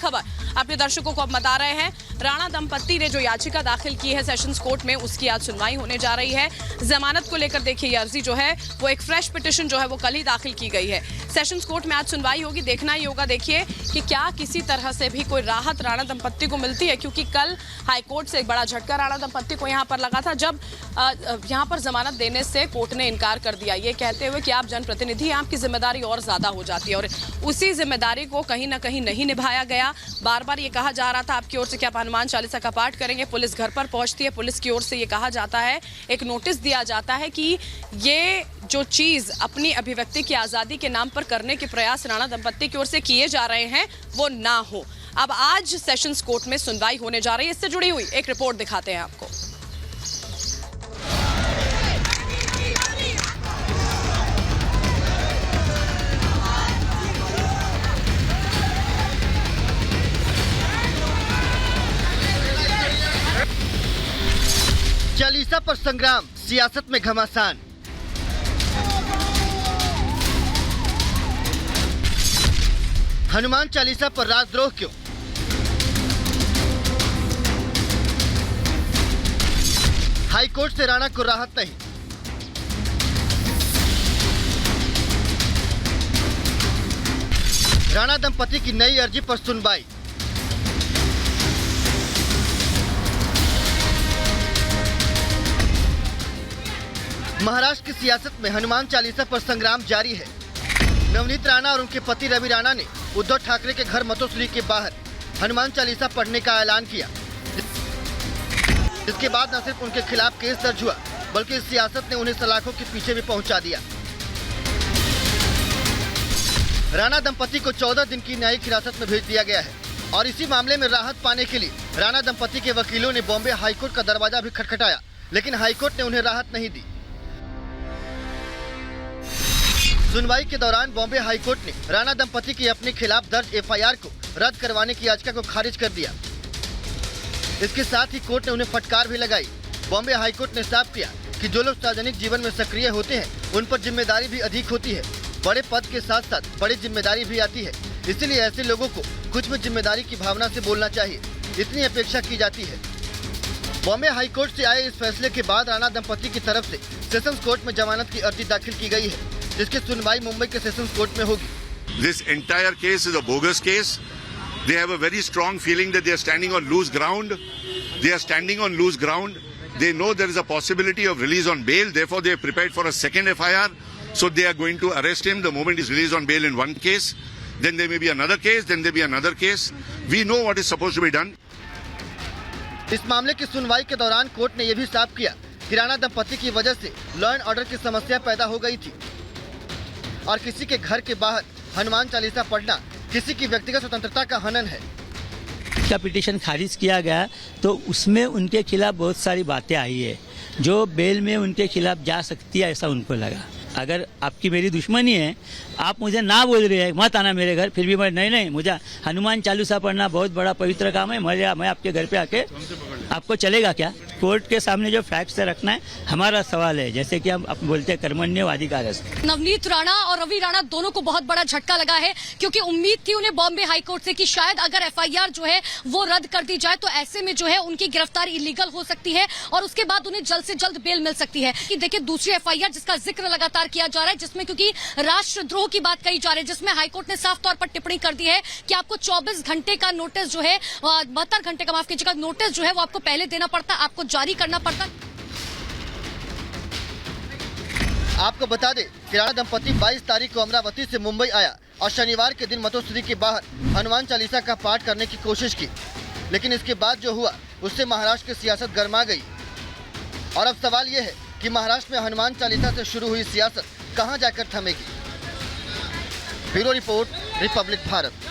खबर अपने दर्शकों को अब बता रहे हैं। राणा दंपत्ति ने जो याचिका दाखिल की है सेशंस कोर्ट में, उसकी आज सुनवाई होने जा रही है। जमानत को लेकर देखिए ये अर्जी जो है वो एक फ्रेश पिटीशन जो है वो कल ही दाखिल की गई है। सेशंस कोर्ट में आज सुनवाई होगी, देखना ही होगा देखिए कि क्या किसी तरह से भी कोई राहत राणा दंपत्ति को मिलती है, क्योंकि कल हाईकोर्ट से एक बड़ा झटका राणा दंपत्ति को यहाँ पर लगा था जब यहाँ पर जमानत देने से कोर्ट ने इनकार कर दिया, ये कहते हुए कि आप जनप्रतिनिधि हैं, आपकी जिम्मेदारी और ज्यादा हो जाती है। और उसी जिम्मेदारी को कहीं ना कहीं नहीं निभाया गया। बार बार ये कहा जा रहा था आपकी ओर से कि आप हनुमान चालीसा का पाठ करेंगे। पुलिस घर पर पहुंचती है, पुलिस की ओर से ये कहा जाता है, एक नोटिस दिया जाता है कि ये जो चीज अपनी अभिव्यक्ति की आजादी के नाम पर करने के प्रयास राणा दंपत्ति की ओर से किए जा रहे हैं वो ना हो। अब आज सेशंस कोर्ट में सुनवाई होने जा रही है, इससे जुड़ी हुई एक रिपोर्ट दिखाते हैं आपको। चालीसा पर संग्राम, सियासत में घमासान। हनुमान चालीसा पर राजद्रोह क्यों? हाईकोर्ट से राणा को राहत नहीं। राणा दंपति की नई अर्जी पर सुनवाई। महाराष्ट्र की सियासत में हनुमान चालीसा पर संग्राम जारी है। नवनीत राणा और उनके पति रवि राणा ने उद्धव ठाकरे के घर मतोसली के बाहर हनुमान चालीसा पढ़ने का ऐलान किया, जिसके बाद न सिर्फ उनके खिलाफ केस दर्ज हुआ बल्कि इस सियासत ने उन्हें सलाखों के पीछे भी पहुंचा दिया। राणा दंपति को 14 दिन की न्यायिक हिरासत में भेज दिया गया है और इसी मामले में राहत पाने के लिए राणा दंपति के वकीलों ने बॉम्बे हाईकोर्ट का दरवाजा भी खटखटाया, लेकिन हाईकोर्ट ने उन्हें राहत नहीं दी। सुनवाई के दौरान बॉम्बे हाईकोर्ट ने राणा दंपति की अपने खिलाफ दर्ज एफआईआर को रद्द करवाने की याचिका को खारिज कर दिया। इसके साथ ही कोर्ट ने उन्हें फटकार भी लगाई। बॉम्बे हाईकोर्ट ने साफ किया कि जो लोग सार्वजनिक जीवन में सक्रिय होते हैं उन पर जिम्मेदारी भी अधिक होती है। बड़े पद के साथ साथ बड़ी जिम्मेदारी भी आती है, इसलिए ऐसे लोगों को कुछ भी जिम्मेदारी की भावना से बोलना चाहिए, इतनी अपेक्षा की जाती है। बॉम्बे हाईकोर्ट से आए इस फैसले के बाद राणा दंपति की तरफ से सेशंस कोर्ट में जमानत की अर्जी दाखिल की गई है, जिसकी सुनवाई मुंबई के सेशंस कोर्ट में होगी। This entire case is a bogus case. They have a very strong feeling that they are standing on loose ground. They are standing on loose ground. They know there is a possibility of release on bail. Therefore, they have prepared for a second FIR. So they are going to arrest him the moment he's released on bail in one case. Then there may be another case. Then there may be another case. We know what is supposed to be done. इस मामले की सुनवाई के दौरान court ने यह भी साफ किया कि राणा दंपति की वजह से लॉ एंड ऑर्डर की समस्या पैदा हो गई थी और किसी के घर के बाहर हनुमान चालीसा पढ़ना किसी की व्यक्तिगत स्वतंत्रता का हनन है। का पिटीशन खारिज किया गया तो उसमें उनके खिलाफ बहुत सारी बातें आई है जो बेल में उनके खिलाफ जा सकती है, ऐसा उनको लगा। अगर आपकी मेरी दुश्मनी है, आप मुझे ना बोल रहे हैं मत आना मेरे घर, फिर भी मैं नहीं मुझे हनुमान चालीसा पढ़ना बहुत बड़ा पवित्र काम है, मैं आपके घर पे आके आपको चलेगा क्या? कोर्ट के सामने जो फैक्ट्स है रखना है हमारा सवाल है, जैसे कि हम बोलते हैं कर्मण्यवाधिकारः। नवनीत राणा और रवि राणा दोनों को बहुत बड़ा झटका लगा है, क्योंकि उम्मीद थी उन्हें बॉम्बे हाईकोर्ट से कि शायद अगर एफआईआर जो है वो रद्द कर दी जाए तो ऐसे में जो है उनकी गिरफ्तारी इलीगल हो सकती है और उसके बाद उन्हें जल्द से जल्द बेल मिल सकती है। कि देखिए दूसरी एफआईआर जिसका जिक्र लगातार किया जा रहा है, जिसमें क्योंकि राष्ट्रद्रोह की बात कही जा रही है, जिसमें हाईकोर्ट ने साफ तौर पर टिप्पणी कर दी है कि आपको 24 घंटे का नोटिस जो है 72 घंटे का माफ कीजिएगा नोटिस जो है वो आपको पहले देना पड़ता, आपको जारी करना पड़ता। आपको बता दें कि राणा दंपति 22 तारीख को अमरावती से मुंबई आया और शनिवार के दिन मतोसली के बाहर हनुमान चालीसा का पाठ करने की कोशिश की, लेकिन इसके बाद जो हुआ उससे महाराष्ट्र की सियासत गर्मा गई। और अब सवाल यह है कि महाराष्ट्र में हनुमान चालीसा से शुरू हुई सियासत कहां जाकर थमेगी। Bureau report, Republic Bharat.